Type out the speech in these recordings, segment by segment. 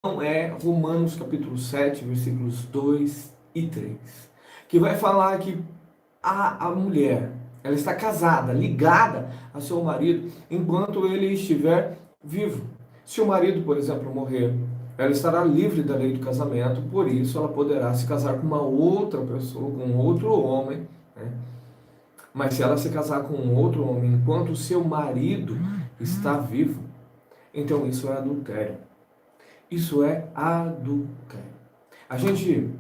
é Romanos capítulo 7, versículos 2 e 3, que vai falar que a mulher, ela está casada, ligada a seu marido, enquanto ele estiver vivo. Se o marido, por exemplo, morrer, ela estará livre da lei do casamento, por isso ela poderá se casar com uma outra pessoa, com outro homem, né? Mas se ela se casar com um outro homem enquanto o seu marido está vivo, então isso é adultério. Isso é adultério. A gente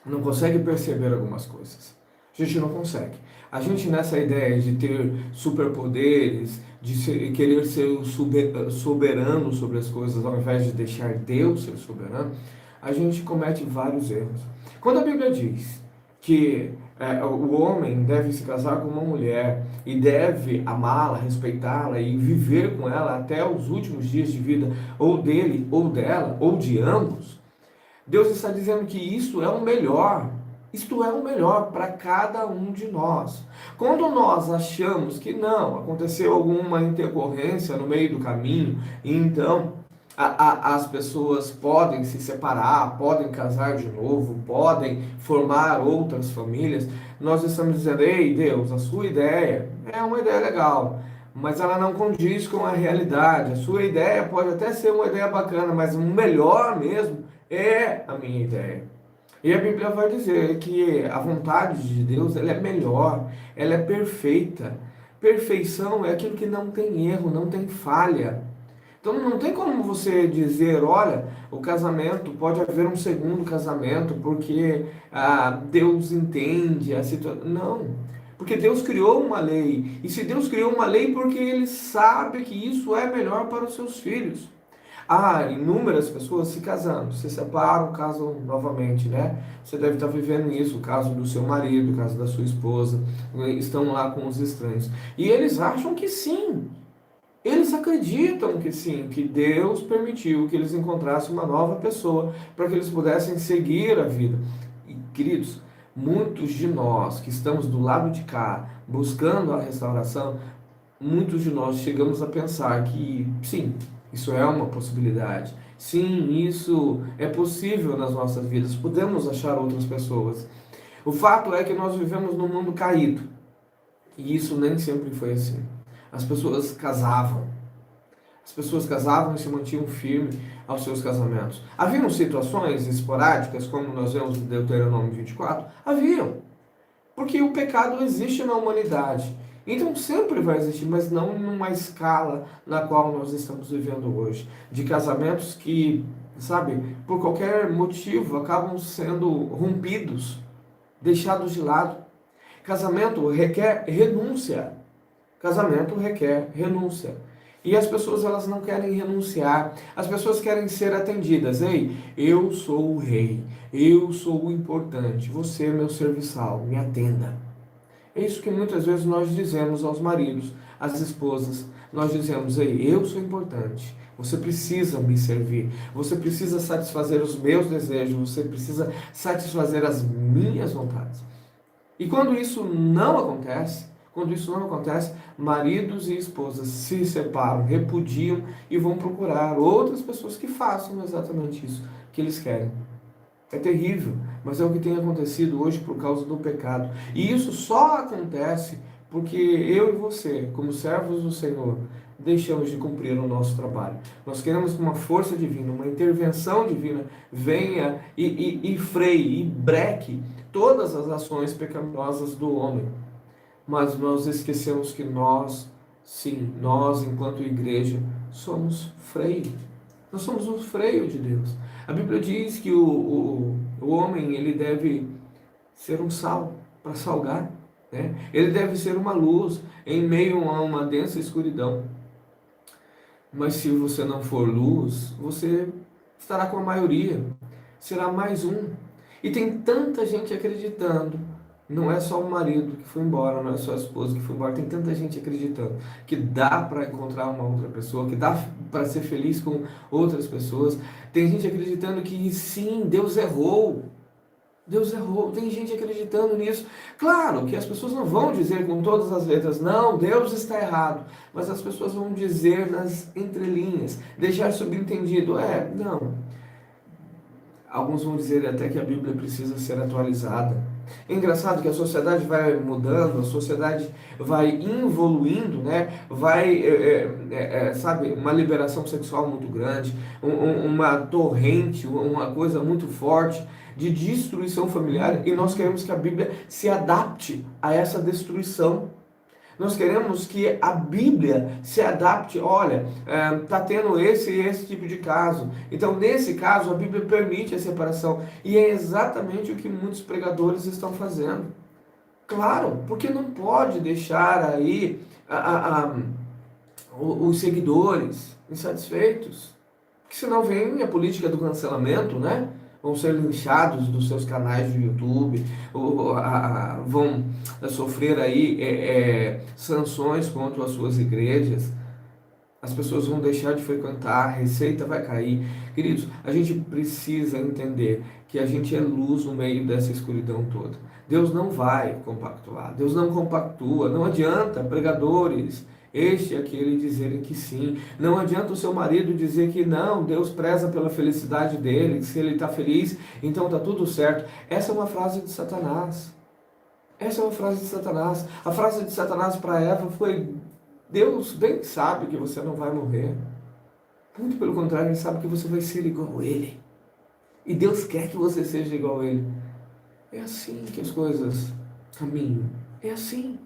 não consegue perceber algumas coisas. A gente não consegue. A gente, nessa ideia de ter superpoderes, de querer ser o soberano sobre as coisas, ao invés de deixar Deus ser soberano, a gente comete vários erros. Quando a Bíblia diz que o homem deve se casar com uma mulher e deve amá-la, respeitá-la e viver com ela até os últimos dias de vida, ou dele, ou dela, ou de ambos, Deus está dizendo que isso é o melhor. Isto é o melhor para cada um de nós. Quando nós achamos que não, aconteceu alguma intercorrência no meio do caminho, e então as pessoas podem se separar, podem casar de novo, podem formar outras famílias, nós estamos dizendo: ei Deus, a sua ideia é uma ideia legal, mas ela não condiz com a realidade. A sua ideia pode até ser uma ideia bacana, mas o melhor mesmo é a minha ideia. E a Bíblia vai dizer que a vontade de Deus, ela é melhor, ela é perfeita. Perfeição é aquilo que não tem erro, não tem falha. Então não tem como você dizer: olha, o casamento, pode haver um segundo casamento porque Deus entende a situação. Não, porque Deus criou uma lei. E se Deus criou uma lei, porque Ele sabe que isso é melhor para os seus filhos. Há inúmeras pessoas se casando, se separam, casam novamente, né? Você deve estar vivendo isso, o caso do seu marido, o caso da sua esposa, estão lá com os estranhos. E eles acham que sim, eles acreditam que sim, que Deus permitiu que eles encontrassem uma nova pessoa para que eles pudessem seguir a vida. E, queridos, muitos de nós que estamos do lado de cá, buscando a restauração, muitos de nós chegamos a pensar que sim, isso é uma possibilidade. Sim, isso é possível nas nossas vidas. Podemos achar outras pessoas. O fato é que nós vivemos num mundo caído. E isso nem sempre foi assim. As pessoas casavam. As pessoas casavam e se mantinham firmes aos seus casamentos. Haviam situações esporádicas, como nós vemos no Deuteronômio 24? Haviam. Porque o pecado existe na humanidade. Então sempre vai existir, mas não numa escala na qual nós estamos vivendo hoje. De casamentos que, sabe, por qualquer motivo acabam sendo rompidos, deixados de lado. Casamento requer renúncia. Casamento requer renúncia. E as pessoas, elas não querem renunciar. As pessoas querem ser atendidas. Ei, eu sou o rei. Eu sou o importante. Você é meu serviçal. Me atenda. É isso que muitas vezes nós dizemos aos maridos, às esposas. Nós dizemos: ei, eu sou importante. Você precisa me servir. Você precisa satisfazer os meus desejos. Você precisa satisfazer as minhas vontades. E quando isso não acontece, maridos e esposas se separam, repudiam e vão procurar outras pessoas que façam exatamente isso que eles querem. É terrível, mas é o que tem acontecido hoje por causa do pecado. E isso só acontece porque eu e você, como servos do Senhor, deixamos de cumprir o nosso trabalho. Nós queremos que uma força divina, uma intervenção divina venha e freie, e breque todas as ações pecaminosas do homem. Mas nós esquecemos que nós, sim, nós enquanto igreja, somos freio. Nós somos o freio de Deus. A Bíblia diz que o homem, ele deve ser um sal para salgar, né? Ele deve ser uma luz em meio a uma densa escuridão. Mas se você não for luz, você estará com a maioria. Será mais um. E tem tanta gente acreditando. Não é só o marido que foi embora, não é só a esposa que foi embora. Tem tanta gente acreditando que dá para encontrar uma outra pessoa, que dá para ser feliz com outras pessoas. Tem gente acreditando que sim, Deus errou. Deus errou. Tem gente acreditando nisso. Claro que as pessoas não vão dizer com todas as letras, não, Deus está errado. Mas as pessoas vão dizer nas entrelinhas, deixar subentendido, não. Alguns vão dizer até que a Bíblia precisa ser atualizada. É engraçado que a sociedade vai mudando, a sociedade vai evoluindo, né? Vai, sabe, uma liberação sexual muito grande, uma torrente, uma coisa muito forte de destruição familiar, e nós queremos que a Bíblia se adapte a essa destruição. Nós queremos que a Bíblia se adapte. Olha, está tendo esse e esse tipo de caso. Então, nesse caso, a Bíblia permite a separação. E é exatamente o que muitos pregadores estão fazendo. Claro, porque não pode deixar aí os seguidores insatisfeitos. Porque senão vem a política do cancelamento, né? Vão ser linchados dos seus canais do YouTube, vão sofrer aí sanções contra as suas igrejas, as pessoas vão deixar de frequentar, a receita vai cair. Queridos, a gente precisa entender que a gente é luz no meio dessa escuridão toda. Deus não vai compactuar, Deus não compactua, não adianta pregadores, este e aquele dizerem que sim. Não adianta o seu marido dizer que não, Deus preza pela felicidade dele, que se ele está feliz, então está tudo certo. Essa é uma frase de Satanás. Essa é uma frase de Satanás. A frase de Satanás para Eva foi: Deus bem sabe que você não vai morrer. Muito pelo contrário, Ele sabe que você vai ser igual a Ele. E Deus quer que você seja igual a Ele. É assim que as coisas caminham. É assim.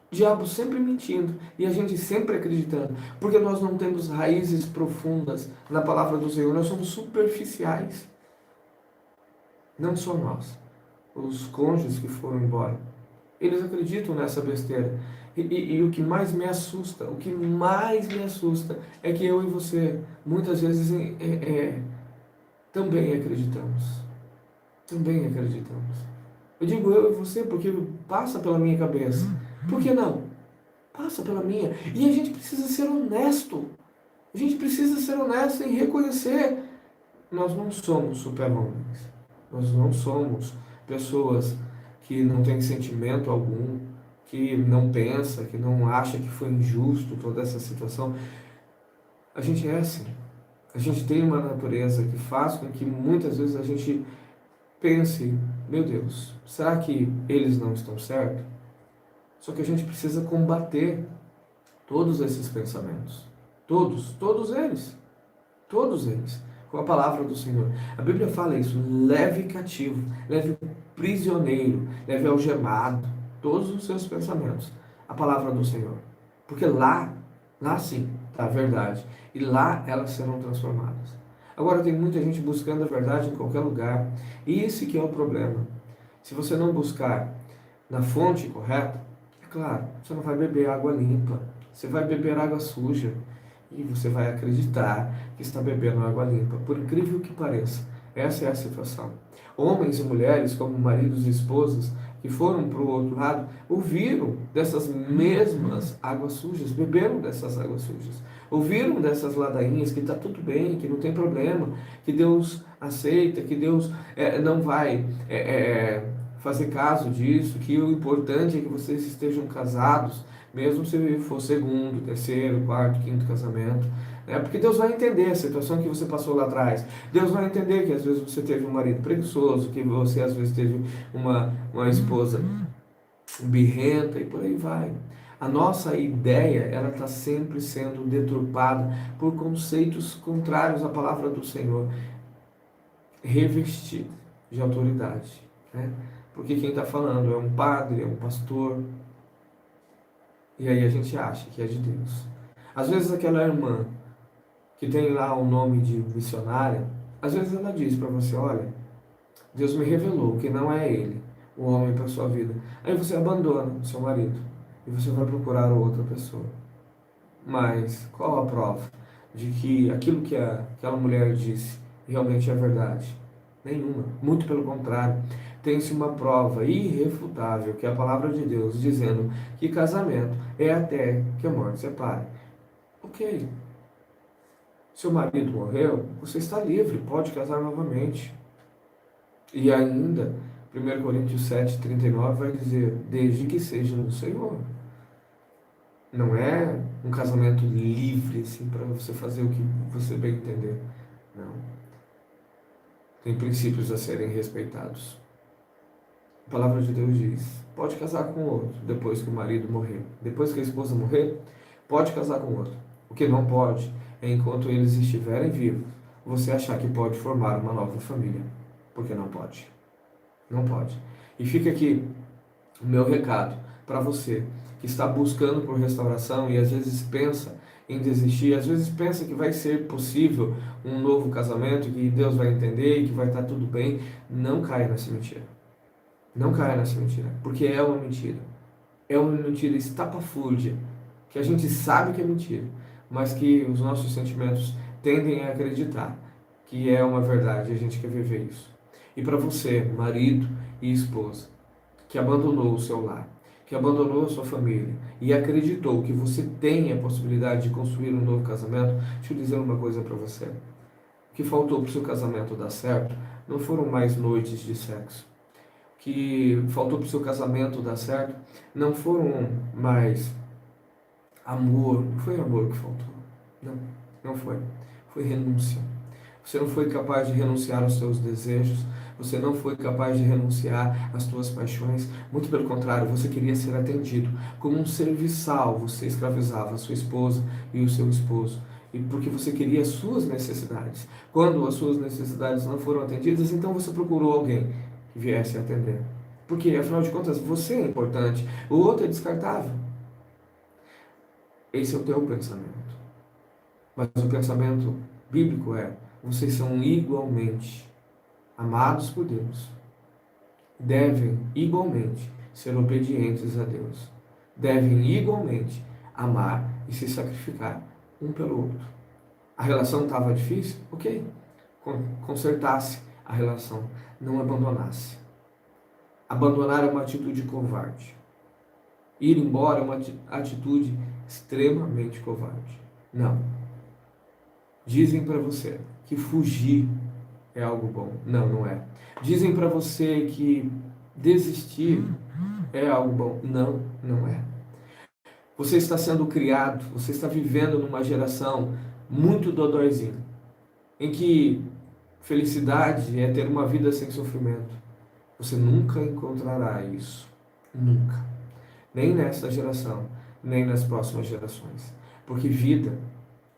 O diabo sempre mentindo e a gente sempre acreditando, porque nós não temos raízes profundas na palavra do Senhor, nós somos superficiais. Não só nós, os cônjuges que foram embora, eles acreditam nessa besteira. E o que mais me assusta, é que eu e você, muitas vezes, também acreditamos. Também acreditamos. Eu digo eu e você porque passa pela minha cabeça. Por que não? Passa pela minha. E a gente precisa ser honesto. A gente precisa ser honesto em reconhecer. Nós não somos super-homens. Nós não somos pessoas que não têm sentimento algum, que não pensa, que não acha que foi injusto toda essa situação. A gente é assim. A gente tem uma natureza que faz com que muitas vezes a gente pense, meu Deus, será que eles não estão certos? Só que a gente precisa combater todos esses pensamentos. Todos eles, com a palavra do Senhor. A Bíblia fala isso: leve cativo, leve prisioneiro, leve algemado, todos os seus pensamentos, a palavra do Senhor. Porque lá sim, está a verdade. E lá elas serão transformadas. Agora tem muita gente buscando a verdade em qualquer lugar. E esse que é o problema. Se você não buscar na fonte correta, é claro, você não vai beber água limpa. Você vai beber água suja. E você vai acreditar que está bebendo água limpa. Por incrível que pareça, essa é a situação. Homens e mulheres, como maridos e esposas, que foram para o outro lado, ouviram dessas mesmas águas sujas, beberam dessas águas sujas. Ouviram dessas ladainhas que está tudo bem, que não tem problema, que Deus aceita, que Deus não vai fazer caso disso, que o importante é que vocês estejam casados, mesmo se for segundo, terceiro, quarto, quinto casamento. Porque Deus vai entender a situação que você passou lá atrás. Deus vai entender que às vezes você teve um marido preguiçoso, que você às vezes teve uma esposa birrenta e por aí vai. A nossa ideia, ela está sempre sendo deturpada por conceitos contrários à palavra do Senhor, revestido de autoridade, né? Porque quem está falando é um padre, é um pastor, e aí a gente acha que é de Deus. Às vezes aquela irmã que tem lá o nome de missionária, às vezes ela diz para você: olha, Deus me revelou que não é ele, o homem para a sua vida. Aí você abandona o seu marido e você vai procurar outra pessoa. Mas qual a prova de que aquilo que aquela mulher disse realmente é verdade? Nenhuma. Muito pelo contrário. Tem-se uma prova irrefutável, que é a palavra de Deus, dizendo que casamento é até que a morte separe. Ok. Seu marido morreu, você está livre, pode casar novamente. E ainda, 1 Coríntios 7:39 vai dizer, desde que seja no Senhor. Não é um casamento livre, assim, para você fazer o que você bem entender. Não. Tem princípios a serem respeitados. A palavra de Deus diz, pode casar com outro depois que o marido morrer. Depois que a esposa morrer, pode casar com outro. O que não pode é, enquanto eles estiverem vivos, você achar que pode formar uma nova família. Porque não pode. Não pode. E fica aqui o meu recado para você que está buscando por restauração e às vezes pensa em desistir, às vezes pensa que vai ser possível um novo casamento, que Deus vai entender e que vai estar tudo bem. Não caia nessa mentira. Não caia nessa mentira, porque é uma mentira. É uma mentira estapafúrdia, que a gente sabe que é mentira, mas que os nossos sentimentos tendem a acreditar que é uma verdade e a gente quer viver isso. E para você, marido e esposa, que abandonou o seu lar, que abandonou a sua família e acreditou que você tem a possibilidade de construir um novo casamento, deixa eu dizer uma coisa para você. O que faltou para o seu casamento dar certo não foram mais noites de sexo. O que faltou para o seu casamento dar certo não foram mais amor. Não foi amor que faltou. Não, não foi. Foi renúncia. Você não foi capaz de renunciar aos seus desejos. Você não foi capaz de renunciar às suas paixões. Muito pelo contrário, você queria ser atendido. Como um serviçal, você escravizava a sua esposa e o seu esposo. E porque você queria as suas necessidades. Quando as suas necessidades não foram atendidas, então você procurou alguém que viesse a atender. Porque, afinal de contas, você é importante. O outro é descartável. Esse é o teu pensamento. Mas o pensamento bíblico é: vocês são igualmente amados por Deus, devem igualmente ser obedientes a Deus, devem igualmente amar e se sacrificar um pelo outro. A relação estava difícil? Ok. Consertasse a relação, não abandonasse. Abandonar é uma atitude covarde. Ir embora é uma atitude extremamente covarde. Não. Dizem para você que fugir é algo bom. Não, não é. Dizem para você que desistir é algo bom. Não, não é. Você está sendo criado, você está vivendo numa geração muito dodóizinha, em que felicidade é ter uma vida sem sofrimento. Você nunca encontrará isso. Nunca. Nem nessa geração, nem nas próximas gerações. Porque vida,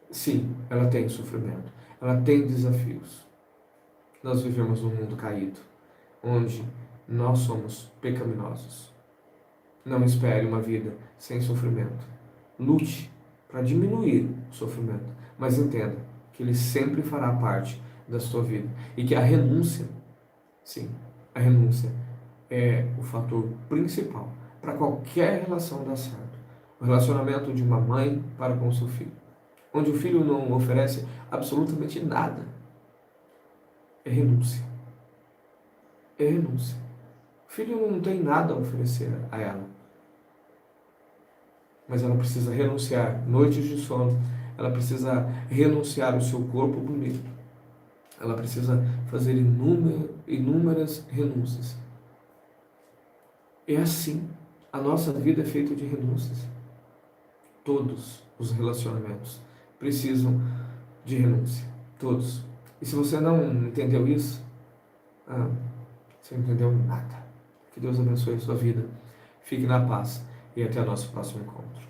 sim, ela tem sofrimento, ela tem desafios. Nós vivemos num mundo caído, onde nós somos pecaminosos. Não espere uma vida sem sofrimento. Lute para diminuir o sofrimento, mas entenda que ele sempre fará parte da sua vida e que a renúncia, sim, a renúncia é o fator principal para qualquer relação dar certo. O relacionamento de uma mãe para com seu filho, onde o filho não oferece absolutamente nada, é renúncia. É renúncia. O filho não tem nada a oferecer a ela, mas ela precisa renunciar noites de sono, ela precisa renunciar ao seu corpo bonito, ela precisa fazer inúmeras renúncias. É assim. A nossa vida é feita de renúncias. Todos os relacionamentos precisam de renúncia. Todos. E se você não entendeu isso, você não entendeu nada. Que Deus abençoe a sua vida. Fique na paz e até o nosso próximo encontro.